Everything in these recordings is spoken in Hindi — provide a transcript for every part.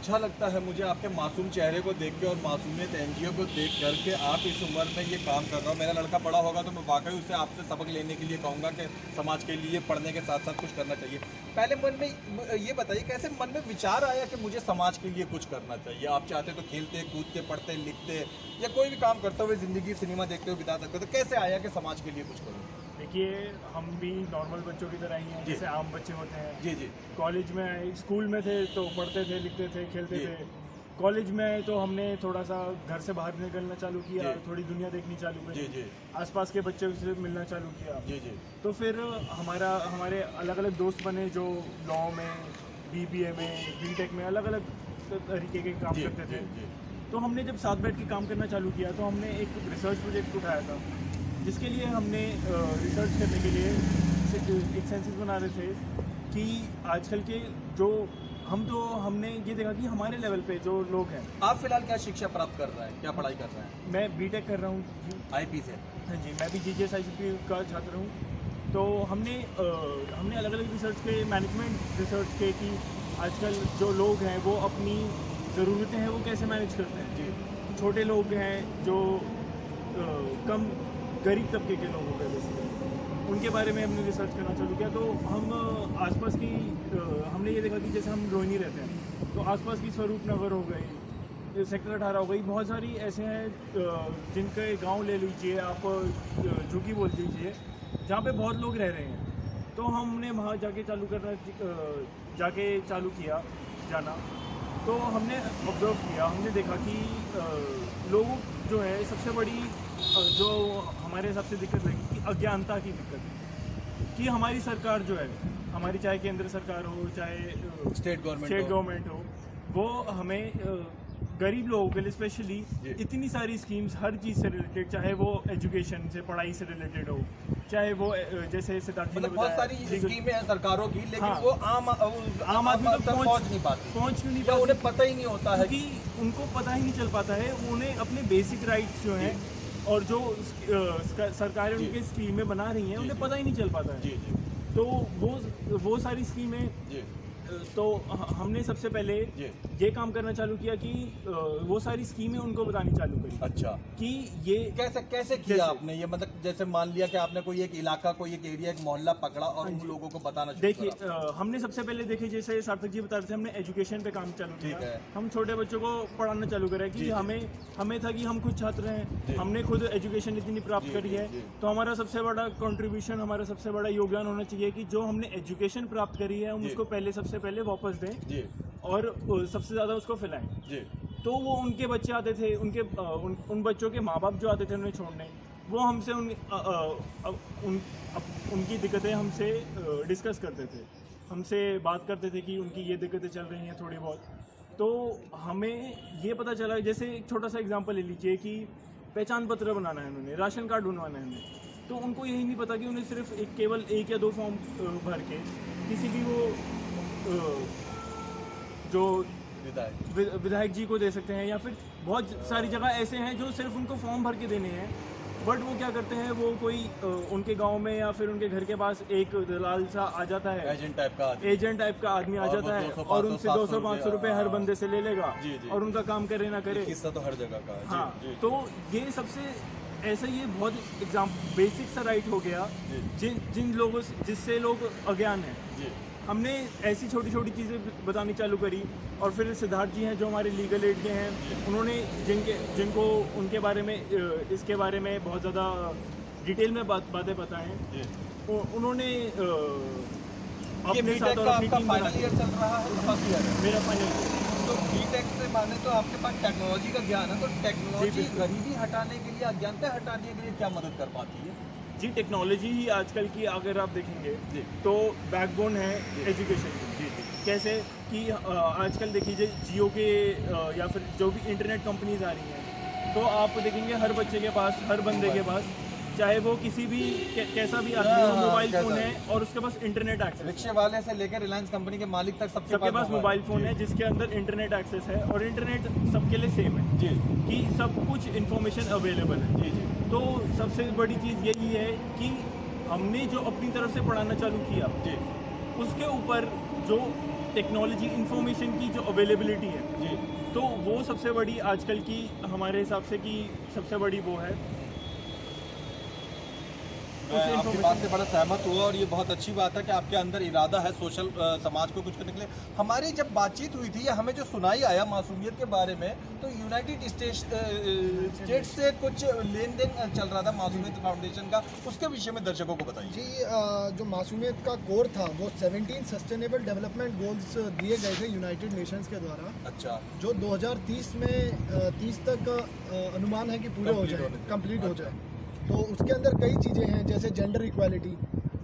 अच्छा लगता है मुझे आपके मासूम चेहरे को देख के और मासूमियत एनजीओ को देख करके। आप इस उम्र में ये काम कर रहा हो, मेरा लड़का बड़ा होगा तो मैं वाकई उससे आपसे सबक लेने के लिए कहूँगा कि समाज के लिए पढ़ने के साथ साथ कुछ करना चाहिए। पहले मन में ये बताइए कैसे मन में विचार आया कि मुझे समाज के लिए कुछ करना चाहिए? आप चाहते तो खेलते कूदते पढ़ते लिखते या कोई भी काम करते हुए ज़िंदगी सिनेमा देखते हुए बिता सकते, तो कैसे आया कि समाज के लिए कुछ करूँ? देखिए, हम भी नॉर्मल बच्चों की तरह ही हैं, जैसे आम बच्चे होते हैं। जी जी। कॉलेज में, स्कूल में थे तो पढ़ते थे, लिखते थे, खेलते थे। कॉलेज में आए तो हमने थोड़ा सा घर से बाहर निकलना चालू किया, थोड़ी दुनिया देखनी चालू जी करी, जी आसपास के बच्चों से मिलना चालू किया। जी जी। तो फिर हमारे अलग अलग दोस्त बने जो लॉ में, बीबीए में, बीटेक में अलग अलग तरीके के काम करते थे। तो हमने जब साथ बैठ के काम करना चालू किया तो हमने एक रिसर्च प्रोजेक्ट उठाया था, जिसके लिए हमने रिसर्च करने के लिए एक सेंसस बना रहे थे कि आजकल के जो हमने ये देखा कि हमारे लेवल पे जो लोग हैं। आप फिलहाल क्या शिक्षा प्राप्त कर रहे हैं, क्या पढ़ाई कर रहे हैं? मैं बीटेक कर रहा हूँ आईपी से। हाँ जी, मैं भी जीजीएस आईसीपी का छात्र हूँ। तो हमने अलग अलग रिसर्च के, मैनेजमेंट रिसर्च के कि आजकल जो लोग हैं वो अपनी ज़रूरतें हैं वो कैसे मैनेज करते हैं। जी। छोटे लोग हैं जो कम गरीब तबके के लोग होते हैं बेसिकली, उनके बारे में हमने रिसर्च करना चालू किया। तो हम आसपास की हमने ये देखा कि जैसे हम रोहिणी रहते हैं तो आसपास की स्वरूप नगर हो गई, सेक्टर 18 हो गई, बहुत सारी ऐसे हैं जिनके गांव ले लीजिए आप, झुग्गी बोल दीजिए, जहाँ पे बहुत लोग रह रहे हैं। तो हमने वहाँ जाके चालू किया जाना। तो हमने ऑब्जर्व किया, हमने देखा कि लोगों जो है सबसे बड़ी जो हमारे सबसे दिक्कत लगी कि अज्ञानता की दिक्कत है कि हमारी सरकार जो है, हमारी चाहे केंद्र सरकार हो चाहे स्टेट गवर्नमेंट हो, वो हमें गरीब लोगों के लिए स्पेशली इतनी सारी स्कीम्स हर चीज़ से रिलेटेड, चाहे वो एजुकेशन से, पढ़ाई से रिलेटेड हो, चाहे वो जैसे सिद्धार्थ जी ने बहुत सारी स्कीमें हैं सरकारों की, लेकिन हाँ, वो आम आदमी तक पहुंच नहीं पाती, उन्हें पता ही नहीं होता है कि उनको पता ही नहीं चल पाता है। उन्हें अपने बेसिक राइट्स जो हैं और जो सरकारें उनके स्कीमें बना रही हैं उन्हें पता ही नहीं चल पाता है। तो वो सारी स्कीमें, तो हमने सबसे पहले ये काम करना चालू किया कि वो सारी स्कीमें उनको बतानी चालू करी। अच्छा, कि ये कैसे किया आपने ये? मतलब जैसे मान लिया कि आपने कोई एक इलाका, कोई एक एरिया, एक मोहल्ला पकड़ा और उन लोगों को बताना शुरू देखिए, करा। हमने सबसे पहले देखे, जैसे सार्थक जी बता रहे थे, हमने एजुकेशन पे काम चालू किया। ठीक है। हम छोटे बच्चों को पढ़ाना चालू करा कि हमें था कि हम खुद छात्र हैं, हमने खुद एजुकेशन इतनी प्राप्त करी है, तो हमारा सबसे बड़ा कंट्रीब्यूशन, हमारा सबसे बड़ा योगदान होना चाहिए कि जो हमने एजुकेशन प्राप्त करी है हम उसको सबसे पहले वापस दें और सबसे ज़्यादा उसको फैलाएं। तो वो उनके बच्चे आते थे, उन बच्चों के माँ बाप जो आते थे उन्हें छोड़ने, वो हमसे उनकी दिक्कतें हमसे डिस्कस करते थे, हमसे बात करते थे कि उनकी ये दिक्कतें चल रही हैं थोड़ी बहुत। तो हमें ये पता चला, जैसे एक छोटा सा एग्जांपल ले लीजिए कि पहचान पत्र बनाना है उन्होंने, राशन कार्ड बनवाना है उन्हें, तो उनको यही नहीं पता कि उन्हें सिर्फ केवल 1 या 2 फॉर्म भर के किसी भी वो जो विधायक जी को दे सकते हैं, या फिर बहुत सारी जगह ऐसे हैं जो सिर्फ उनको फॉर्म भर के देने हैं। बट वो क्या करते हैं, वो कोई उनके गांव में या फिर उनके घर के पास एक दलाल सा आ जाता है, एजेंट टाइप का आदमी आ जाता है और उनसे 200-500 रुपए हर बंदे से ले लेगा और उनका काम करे ना करे। किस्सा तो हर जगह का है। हाँ, तो ये सबसे ऐसा, ये बहुत बेसिक सा राइट हो गया जिन लोगों से, जिससे लोग अज्ञान हैं। हमने ऐसी छोटी छोटी चीज़ें बतानी चालू करी। और फिर सिद्धार्थ जी हैं जो हमारे लीगल एड के हैं, उन्होंने जिनको उनके बारे में, इसके बारे में बहुत ज़्यादा डिटेल में बातें बताएं, उन्होंने अपने साथ और अपनी टीम फाइनल ईयर चल रहा है, फर्स्ट ईयर है मेरा फाइनल ईयर। तो बीटेक से माने तो आपके पास टेक्नोलॉजी का ज्ञान है, तो टेक्नोलॉजी गरीबी हटाने के लिए, अज्ञानता हटाने के लिए क्या मदद कर पाती है? जी, टेक्नोलॉजी ही आजकल की, अगर आप देखेंगे तो बैकबोन है एजुकेशन की। कैसे कि आजकल देखिए जियो के या फिर जो भी इंटरनेट कंपनीज आ रही हैं, तो आप देखेंगे हर बच्चे के पास, हर बंदे के पास, चाहे वो किसी भी कैसा भी आदमी हो, मोबाइल फ़ोन है और उसके पास इंटरनेट एक्सेस। रिक्शे वाले से लेकर रिलायंस कंपनी के मालिक तक सबके पास मोबाइल फ़ोन है जिसके अंदर इंटरनेट एक्सेस है, और इंटरनेट सबके लिए सेम है कि सब कुछ इन्फॉर्मेशन अवेलेबल है। तो सबसे बड़ी चीज़ यही है कि हमने जो अपनी तरफ से पढ़ाना चालू किया, उसके ऊपर जो टेक्नोलॉजी इंफॉर्मेशन की जो अवेलेबिलिटी है, जी तो वो सबसे बड़ी आजकल की हमारे हिसाब से की सबसे बड़ी वो है। मैं आपकी बात से बड़ा सहमत हुआ और ये बहुत अच्छी बात है कि आपके अंदर इरादा है सोशल समाज को कुछ करने के लिए। हमारी जब बातचीत हुई थी या हमें जो सुनाई आया मासूमियत के बारे में, तो यूनाइटेड स्टेट से कुछ लेन देन चल रहा था मासूमियत फाउंडेशन का, उसके विषय में दर्शकों को बताइए। जी, जो मासूमियत का कोर था वो 17 सस्टेनेबल डेवलपमेंट गोल्स दिए गए थे यूनाइटेड नेशंस के द्वारा, अच्छा, जो 2030 में 30 तक अनुमान है कि पूरे हो जाए, कंप्लीट हो जाए। तो उसके अंदर कई चीज़ें हैं, जैसे जेंडर इक्वालिटी,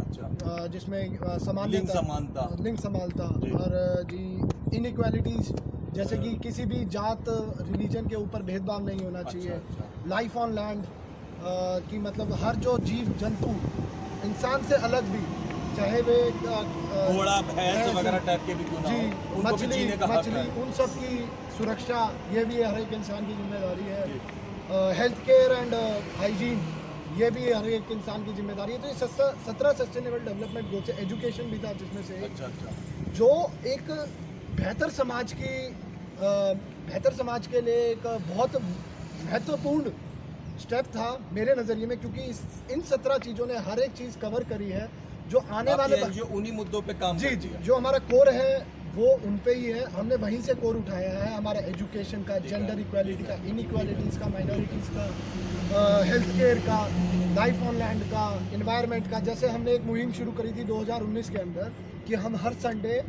अच्छा, जिसमें लिंग समानता, लिंग समानता, जी। और जी इनइक्वालिटीज़, जैसे कि किसी भी जात रिलीजन के ऊपर भेदभाव नहीं होना चाहिए। अच्छा। लाइफ ऑन लैंड, कि मतलब हर जो जीव जंतु इंसान से अलग भी, चाहे वे घोड़ा भैंस वगैरह टाइप के भी क्यों ना जी, हो, उनको भी मछली जीने का हक मछली है। उन सब की सुरक्षा, ये भी हर एक इंसान की जिम्मेदारी है। जी। हेल्थ केयर एंड हाइजीन, ये भी हर एक इंसान की जिम्मेदारी है। तो ये 17 सस्टेनेबल डेवलपमेंट गोल्स है। एजुकेशन भी था जिसमें से एक, अच्छा अच्छा, जो एक बेहतर समाज की बेहतर समाज के लिए एक बहुत महत्वपूर्ण स्टेप था मेरे नज़रिए में, क्योंकि इन 17 चीज़ों ने हर एक चीज़ कवर करी है जो आने वाले जो उन्हीं मुद्दों पे काम जी करती जी है। जो हमारा कोर है वो उन पे ही है। हमने वहीं से कोर उठाया है, हमारा एजुकेशन का, जेंडर इक्वालिटी का, इनइक्वालिटीज़ का, माइनॉरिटीज़ का, हेल्थ केयर का, लाइफ ऑन लैंड का, इन्वायरमेंट का। जैसे हमने एक मुहिम शुरू करी थी 2019 के अंदर कि हम हर संडे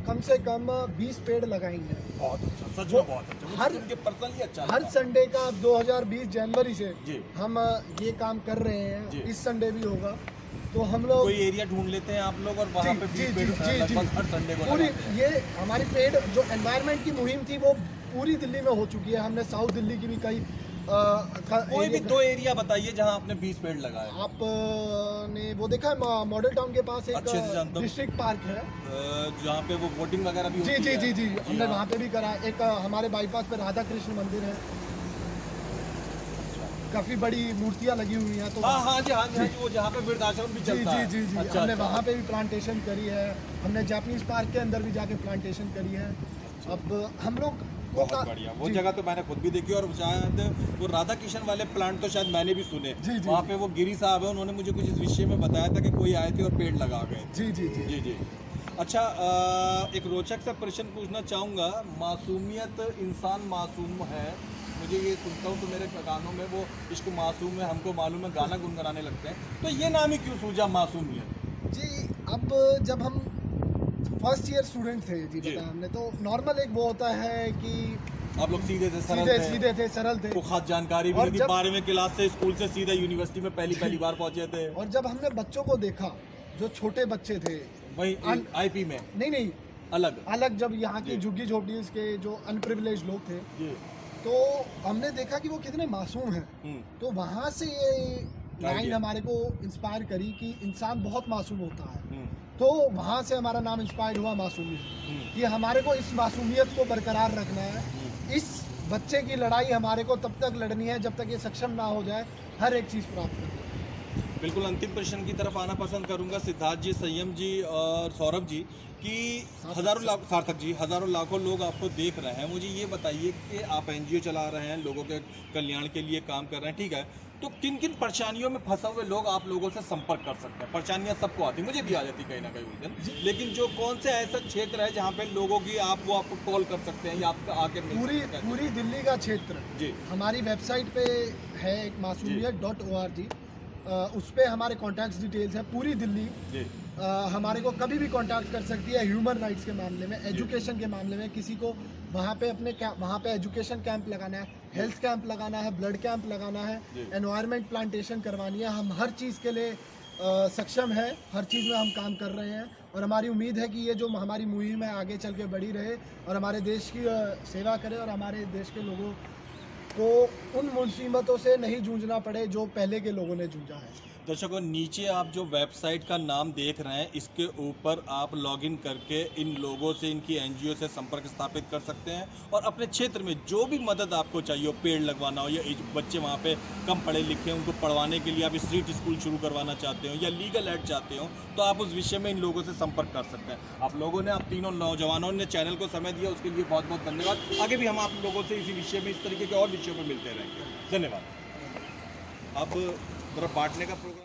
कम से कम 20 पेड़ लगाएंगे। बहुत अच्छा, सच वो में बहुत अच्छा, हर- मुझे उनके पर्सनली अच्छा हर लगा। संडे का 2020 जनवरी से जी। हम ये काम कर रहे जी। हैं। इस संडे भी होगा, तो हम लोग कोई एरिया ढूंढ लेते हैं आप लोग और वहाँ पे जी, 20 जी, पेड़ जी, लगभग जी। हर संडे को पूरी लगाते हैं। ये हमारी पेड़ जो एनवायरनमेंट की मुहिम थी वो पूरी दिल्ली में हो चुकी है। हमने साउथ दिल्ली की भी कई कोई भी दो एरिया बताइए जहाँ आपने 20 पेड़ लगाए। आप ने वो देखा है मॉडल टाउन के पास एक अच्छे से जानता हूँ। डिस्ट्रिक्ट पार्क है। जहाँ पे वो वोटिंग वगैरह भी जी होती जी है। जी जी हमने हाँ। वहाँ पे भी करा। एक हमारे बाईपास पे राधा कृष्ण मंदिर है, काफी बड़ी मूर्तियाँ लगी हुई हैं। तो हाँ हाँ जी, हाँ जी, हाँ जी, वो जहाँ पे वृद्धाश्रम भी जी चलता जी है। जी जी अच्छा, हमने अच्छा। वहाँ पे भी प्लांटेशन करी है। हमने जापानीज पार्क के अंदर भी जाके प्लांटेशन करी है। अब हम लोग को बहुत बढ़िया, वो जी, जगह तो मैंने खुद भी देखी और शायद वो राधा किशन वाले प्लांट तो शायद मैंने भी सुने। जी, जी, वहाँ जी। पे वो गिरी साहब है, उन्होंने मुझे कुछ इस विषय में बताया था कि कोई आए थे और पेड़ लगा गए। जी जी जी जी जी। अच्छा, एक रोचक सा प्रश्न पूछना चाहूँगा। मासूमियत, इंसान मासूम है, मुझे ये सुनता हूँ तो मेरे कानों में वो इश्क मासूम है, हमको मालूम है, गाना गुनगुनाने लगते हैं। तो ये नाम ही क्यों सूझा मासूमियत? जी। अब जब हम फर्स्ट ईयर स्टूडेंट थे जी, जी। बताया हमने, तो नॉर्मल एक वो होता है कि आप लोग सीधे थे, सरल सीधे थे, सीधे थे, सरल थे। को खास जानकारी भी और नहीं थी। जब- 12वीं क्लास से स्कूल से सीधा यूनिवर्सिटी में पहली बार पहुंचे थे। और जब हमने बच्चों को देखा जो छोटे बच्चे थे, वही आईपी में नहीं नहीं अलग। अलग, जब यहाँ की जी। झुग्गी झोपड़ी के जो अनप्रिविलेज लोग थे, जी। तो हमने देखा कि वो कितने मासूम हैं। हम्म, तो वहाँ से ये लाइन Idea। हमारे को इंस्पायर करी कि इंसान बहुत मासूम होता है। हम्म, तो वहाँ से हमारा नाम इंस्पायर हुआ मासूमियत, हम्म, कि हमारे को इस मासूमियत को बरकरार रखना है। हम्म। इस बच्चे की लड़ाई हमारे को तब तक लड़नी है जब तक ये सक्षम ना हो जाए हर एक चीज़ प्राप्त करने। बिल्कुल अंतिम प्रश्न की तरफ आना पसंद करूंगा, सिद्धार्थ जी, संयम जी और सौरभ जी, कि सार्थक जी, हजारों लाखों लोग आपको देख रहे हैं। मुझे ये बताइए कि आप एनजीओ चला रहे हैं, लोगों के कल्याण के लिए काम कर रहे हैं, ठीक है, तो किन किन परेशानियों में फंसे हुए लोग आप लोगों से संपर्क कर सकते हैं? परेशानियां सबको आती, मुझे भी आ जाती कहीं ना कहीं उलझन, लेकिन जो कौन से ऐसा क्षेत्र है जहाँ पे लोगों की वो आपको कॉल कर सकते हैं या आपका आके मिल पूरी सकते हैं? पूरी दिल्ली का क्षेत्र जी हमारी वेबसाइट पे है, एक मासूमियत.org, उस पर हमारे कॉन्टैक्ट डिटेल्स है। पूरी दिल्ली जी हमारे को कभी भी कांटेक्ट कर सकती है ह्यूमन राइट्स के मामले में, एजुकेशन के मामले में। किसी को वहाँ पे वहाँ पे एजुकेशन कैंप लगाना है, हेल्थ कैंप लगाना है, ब्लड कैंप लगाना है, जी। एनवायरनमेंट प्लांटेशन करवानी है, हम हर चीज़ के लिए सक्षम है। हर चीज़ में हम काम कर रहे हैं और हमारी उम्मीद है कि ये जो हमारी मुहिम है आगे चल के बढ़ी रहे और हमारे देश की सेवा करे और हमारे देश के लोगों को उन मुसीबतों से नहीं जूझना पड़े जो पहले के लोगों ने जूझा है। दर्शकों, नीचे आप जो वेबसाइट का नाम देख रहे हैं, इसके ऊपर आप लॉगिन करके इन लोगों से, इनकी एनजीओ से संपर्क स्थापित कर सकते हैं और अपने क्षेत्र में जो भी मदद आपको चाहिए हो, पेड़ लगवाना हो या बच्चे वहाँ पे कम पढ़े लिखे उनको पढ़वाने के लिए आप स्ट्रीट स्कूल शुरू करवाना चाहते हो या लीगल एड चाहते हो, तो आप उस विषय में इन लोगों से संपर्क कर सकते हैं। आप लोगों ने, आप तीनों नौजवानों ने चैनल को समय दिया, उसके लिए बहुत बहुत धन्यवाद। आगे भी हम आप लोगों से इसी विषय में, इस तरीके के और विषयों पर मिलते रहेंगे। धन्यवाद। अब जरा बांटने का प्रोग्राम।